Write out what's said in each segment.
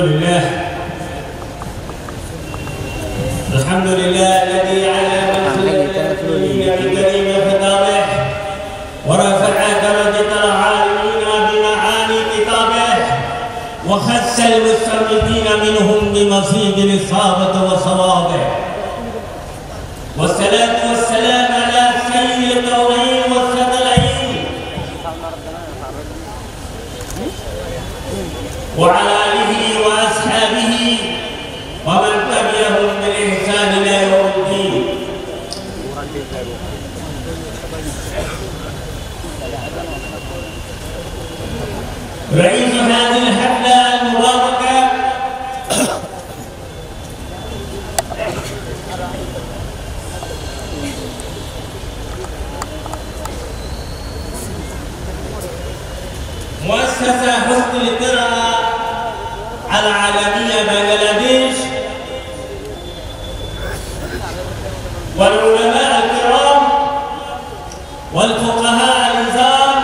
الحمد لله الذي علم المسلمين بكريم خطابه ورفع درجة العالمين بمعاني كتابه وخس المستمدين منهم بمصيب الإصابة وصوابه، والصلاة والسلام على سيد الكونين والثقلين وعلى آله وأصحابه ومن تبعهم بالإحسان إلى يوم الدين. رئيس هذه الحفلة المباركة مؤسسة حسن القراءة العالمية بنغلاديش، والعلماء الكرام والفقهاء العظام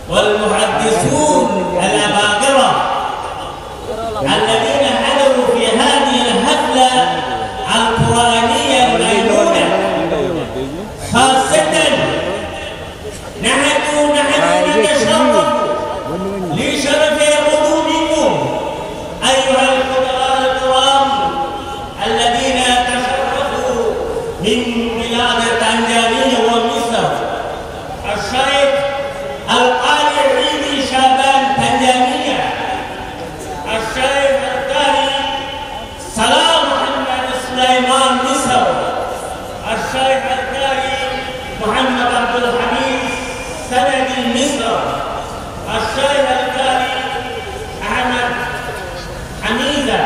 والمحدثون الأباقرة الذين حضروا في هذه الحفلة القرآنية الميمونة، خاصة نحن نتشرف لشرف قدومكم أيها الفقهاء الكرام الذين تشرفوا من بلاد تنزانيا ومصر. الشيخ القارئ عيدي شعبان تنزانيا، الشيخ القارئ سلام محمد سليمان مصر، الشيخ القارئ محمد عبد الحميد سندي مصر، الشيخ القارئ أحمد حميدة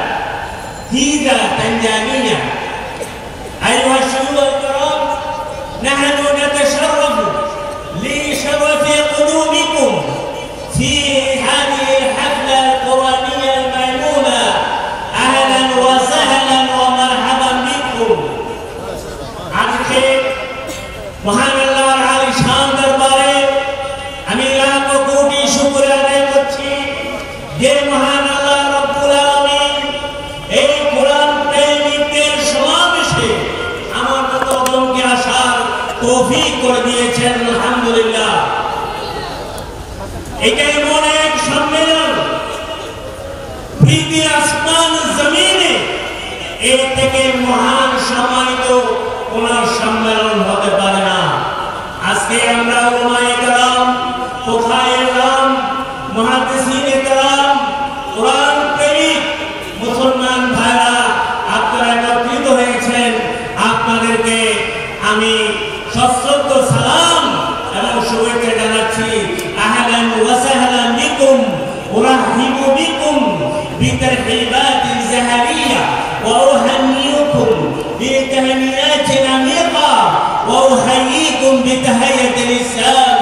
هيدا تنزانيا. أيها الشيوخ الكرام، نحن نتشرف لشرف قدومكم في هذه الحفلة القرآنية الميمونة. أهلا وسهلا ومرحبا بكم. आखिर महान अल्लाह आली शान दरबारे আমি লাখ কোটি শুকর আদায় করছি যে মহান আল্লাহ রব্বুল আলামিন এই কোরআন প্রেমিকদের সমাবেশে আমার মতো জনকে আসার তৌফিক করে দিয়েছেন। আলহামদুলিল্লাহ। এটা এমন এক সম্মেলন পৃথিবীর আসমান জমিনে এর থেকে মহান সম্মানিত কোন সম্মেলন হতে পারে না। আজকে আমরা উলামায়ে কেরাম, ফুকাহায়ে কেরাম, মুহাদ্দিসিনে কেরাম, কোরআন প্রেমিক মুসলমান ভাইরা আপনারা একত্রিত হয়েছেন। আপনাদেরকে আমি সশ্রদ্ধ সালাম এবং শুভেচ্ছা জানাচ্ছি। আহলান ওয়া সাহলান বিকুম উরাহিবু বিকুম বিতারহিবাতিন জাহারিয়া ওয়া উহান্নিউকুম بتهنئات عميقة وأحييكم بتحية الإسلام.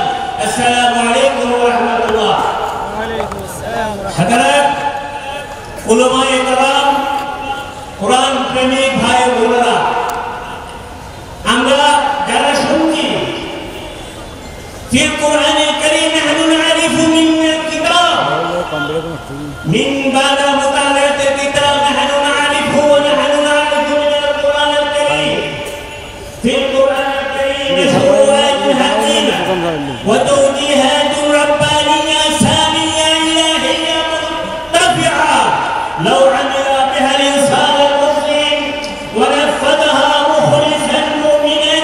السلام عليكم ورحمة الله. وعليكم السلام ورحمة الله. حضرات علماء کرام, কুরআন প্রেমিক ভাই বোনেরা, আমরা যারা শুনছি ফিল কুরআনিল কারীম নাহনু নারিফু মিন কিতাব মিন বাদা মুতালাআতিল কিতাব নাহনু নারিফু ওয়া নাহনু في القرآن الكريم سورات حكيمة وتوجيهات ربانية سامية إلهية مرتفعة لو عمل بها الإنسان المسلم ونفذها مخلصا مؤمنا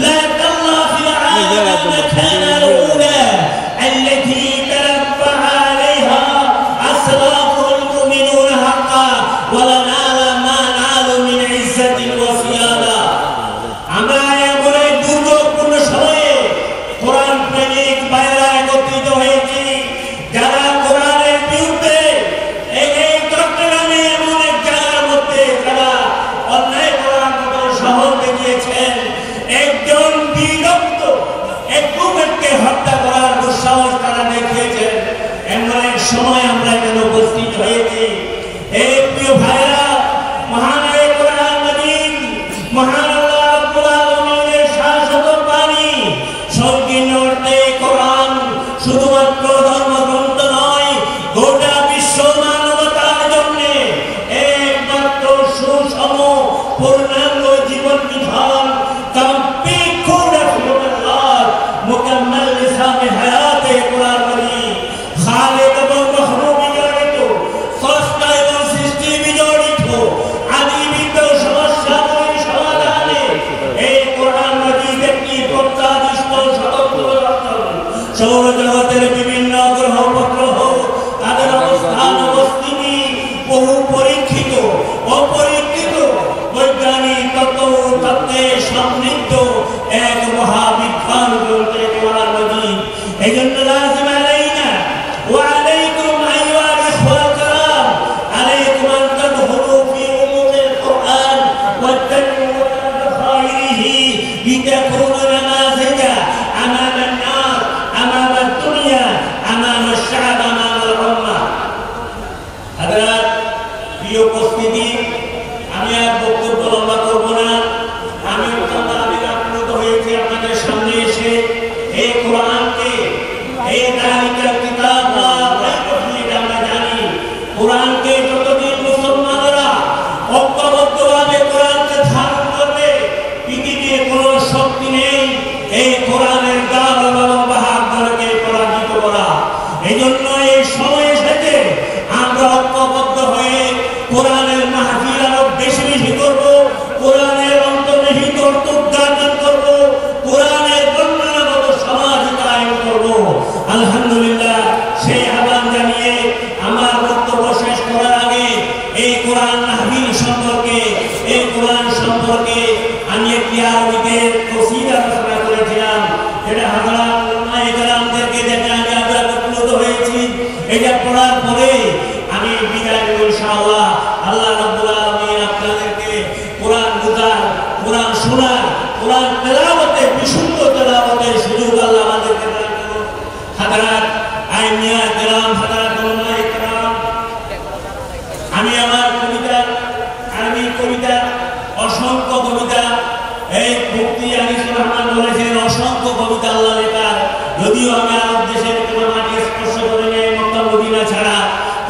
لكلا في العالم مكان الأولى التي تربع عليها أسرافه المؤمنون حقا ولنال ما نالوا من عزة وسيادة. আমরা এমন এক দুর্যোগপূর্ণ সময়ে কোরআন প্রেমিক ভাইরা একত্রিত হয়েছি যারা কোরআনের বিরুদ্ধে এই চট্টগ্রামে এমন এক জায়গার মধ্যে প্রিয় উপস্থিতি, আমি আর বক্তব্য লম্বা করবো না। আমি অত্যন্ত আবেগাপ্লুত হয়েছি আপনাদের সামনে এসে এই কোরআনকে, এই তালিকার কিতাব আমরা জানি, কোরআনকে যতদিন মুসলমানেরা ঐক্যবদ্ধভাবে কোরআনকে ধারণ করবে, পৃথিবীর কোনো শক্তি নেই এই কোরআনের গাল এবং বাহাদুরকে পরাজিত করা। এই জন্য এই সময় এসেছে আমরা ঐক্যবদ্ধ হয়ে কোরআনের মাহফিল আরো বেশি বেশি করব, কোরআনের অন্তর্নিহিত অর্থ উদ্ঘাটন করব, কোরআনের বর্ণনাগত সমাজ কায়েম করব। আলহামদুলিল্লাহ, সেই আহ্বান জানিয়ে আমার বক্তব্য শেষ করার আগে এই কোরআন মাহফিল সম্পর্কে, এই কোরআন সম্পর্কে আমি একটি আরবিতে কসিদা রচনা করেছিলাম, যেটা হযরত উলামায়ে কেরামদেরকে দেখে আমি আবেগাপ্লুত হয়েছি। এটা পড়ার পরে আমি বিদায় নেব ইনশাআল্লাহ। আল্লাহ রাব্বুল আলামিন আপনাদেরকে কোরআন বুঝার, কোরআন শোনার, কোরআন তেলাওয়াতে, বিশুদ্ধ তেলাওয়াতের সুযোগ আল্লাহ আমাদেরকে দান করুন। হযরত আইমিয়া কেরাম, হযরত উলামায়ে কেরাম, আমি আমার কবিতা, আরবি কবিতা, অসংখ্য কবিতা, এই মুফতি আনিসুর রহমান বলেছেন অসংখ্য কবিতা আল্লাহ লেখা, যদিও আমি আরব দেশের কোনো মাটি স্পর্শ করি নাই মক্কা মদিনা ছাড়া,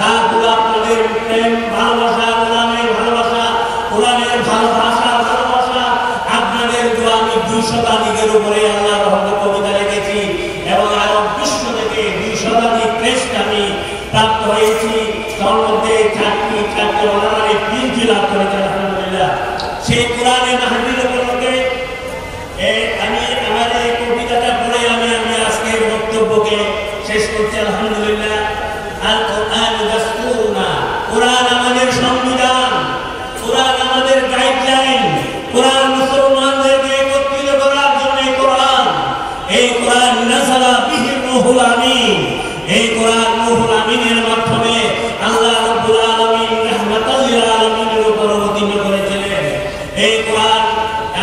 তারপরে আপনাদের প্রেম, ভালোবাসা, কোরআনের ভালোবাসা, কোরআনের ভালোবাসা, আপনাদের দোয়া আমি 2 শতাধিকের উপরে আল্লাহর রহমতে কবিতা লিখেছি এবং আরব বিশ্ব থেকে 2 শতাধিক ক্রেস্ট আমি প্রাপ্ত হয়েছি। তার মধ্যে 4টি ওলামায়ে পীরজি লাভ করেছেন আলহামদুলিল্লাহ। সেই কোরআনের মাহফিল উপলক্ষে আমি আমার এই কবিতাটা পড়ে আমি আজকের বক্তব্যকে শেষ করছি আলহামদুলিল্লাহ। আল কোরআন দাস্তুরুনা, কোরআন আমাদের সংবিধান, কোরআন আমাদের গাইডলাইন, কোরআন মুসলমানদেরকে একত্রিত করার জন্য কোরআন, এই কোরআন নাযালা বিহি রূহুল আমিন, এই কোরআন রূহুল আমিনের মাধ্যমে আল্লাহ রাব্বুল আলামিন রাহমাতাল লিল আলামিনের উপর অবতীর্ণ করেছিলেন। এই কোরআন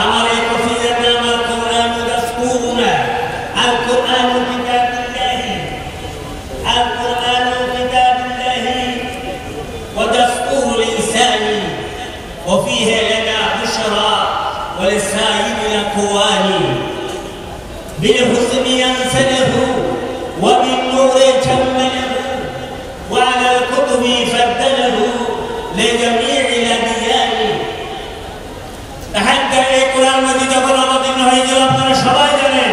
আমার এই কসিদাতে আমার কোরআন দাস্তুরুনা, আল কোরআন কিতাবুল্লাহি, আল কোরআন কিতাবুল্লাহি ওয়া দাস্তুরুল ইনসানি ওয়া ফীহি লানা বুশরা ওয়া লিসাইরিল আকওয়ানি বিল হুসনি আনসালাহু ওয়া বিন নূরি জাম্মালাহু ওয়া আলাল কুতুবি ফাদ্দালাহু লিজামিইল আদিয়ানি। তাহাজ্জা এই কোরআন মাজিদ যখন অবতীর্ণ হয়েছিল আপনারা সবাই জানেন,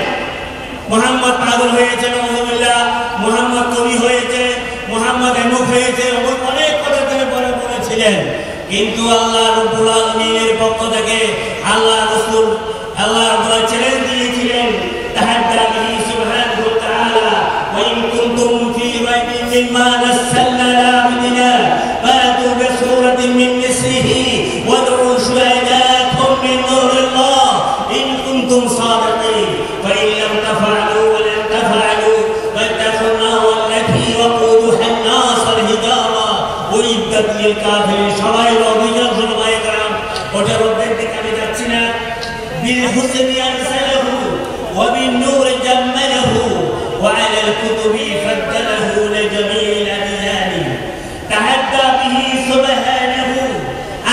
মুহাম্মদ পাগল হয়েছে, আলহামদুলিল্লাহ, মুহাম্মদ কবি হয়েছে, মুহাম্মদ এমুক হয়েছে, অনেক কথা তিনি বলেছিলেন। কিন্তু আল্লাহ রাব্বুল আলামিনের পক্ষ থেকে আল্লাহ রাসূল আল্লাহ রাব্বুল চ্যালেঞ্জ দিয়েছিলেন, তাহাজ্জা বিহি সুবহানাহু ওয়া তাআলা ওয়া ইন কুনতুম ফি রাইবিন মিম্মা নাযালনা আলা আবদিনা ফাতু বিসূরাতিন মিন মিসলিহি ওয়াদউ শুহাদাআকুম মিন নূরিল্লাহ ইন কুনতুম সাদিকিন ফাইন লাম তাফআলু ওয়া লান তাফআলু ফাত্তাকুন নার আল্লাতী ওয়াকুদুহা আন-নাস ওয়াল হিজারা উইদ্দাত লিল কাফিরিন। সবাই অভিযোগ উলামায়ে কেরাম, ওটার অর্ধেক দিকে আমি যাচ্ছি না। বিল হুসনি আনসালাহু ওয়া বিন নূরি জাম্মালাহু ওয়া আলাল কুতুবি ফাদ্দালাহু লিজামিইল আদিয়ানি। তাহাদ্দা বিহি সুবহানাহু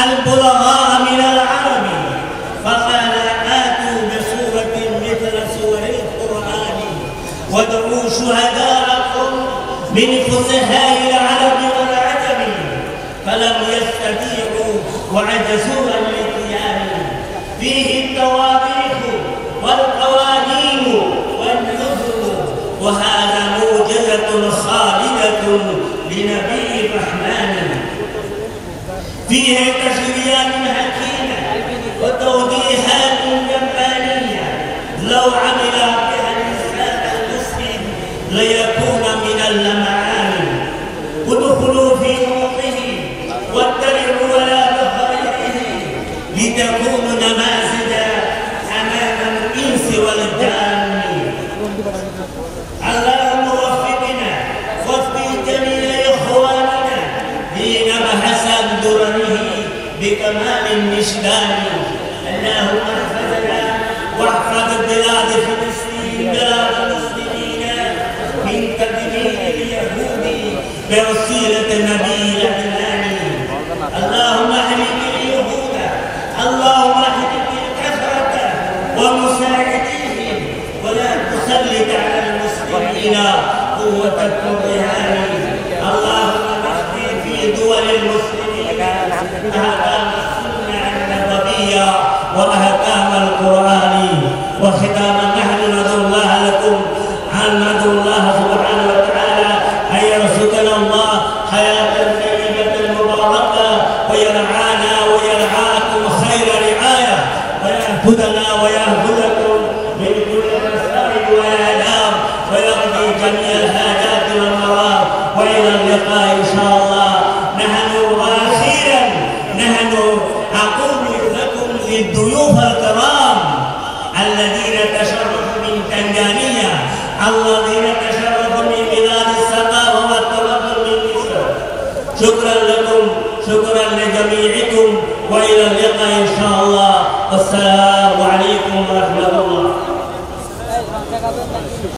আল বুলগা মিনাল আরবি ফাকালা আতু বিসূরাতিন মিথলা সূরিল কুরআনি ওয়াদউ শুহাদাআকুম মিন ফুসাহাইল আরবি ওয়াল আজমি فلم يستطيعوا وعجزوا عن الاتيان فيه التواريخ والقوانين والنذر وهذا موجزة خالدة لنبي الرحمن فيه تشريعات حكيمة وتوجيهات ربانية لو عمل بها الإنسان المسلم ليكون من اللمعان. ادخلوا في موقعه واتبعوا ولا بخيره لتكونوا نماذجا امام الانس والجان. اللهم وفقنا وفق جميع اخواننا لنبحث عن درره بكمال النشدان. اللهم احفظنا واحفظ بلاد فلسطين بلاد المسلمين من تدمير اليهود بوسيلة نبي العدنان. ويرعانا ويرعاكم خير رعاية، ويهدنا ويهدكم من كل مسائل وآلام، ويقضي جميع الحاجات والمرام. وإلى اللقاء إن شاء الله. نحن أقول لكم للضيوف الكرام الذين تشرفوا من تنزانيا، الذين تشرفوا من بلاد الثقافة والتمدن من مصر، شكرا لكم، شكرا لجميعكم، وإلى اللقاء إن شاء الله. والسلام عليكم ورحمة الله.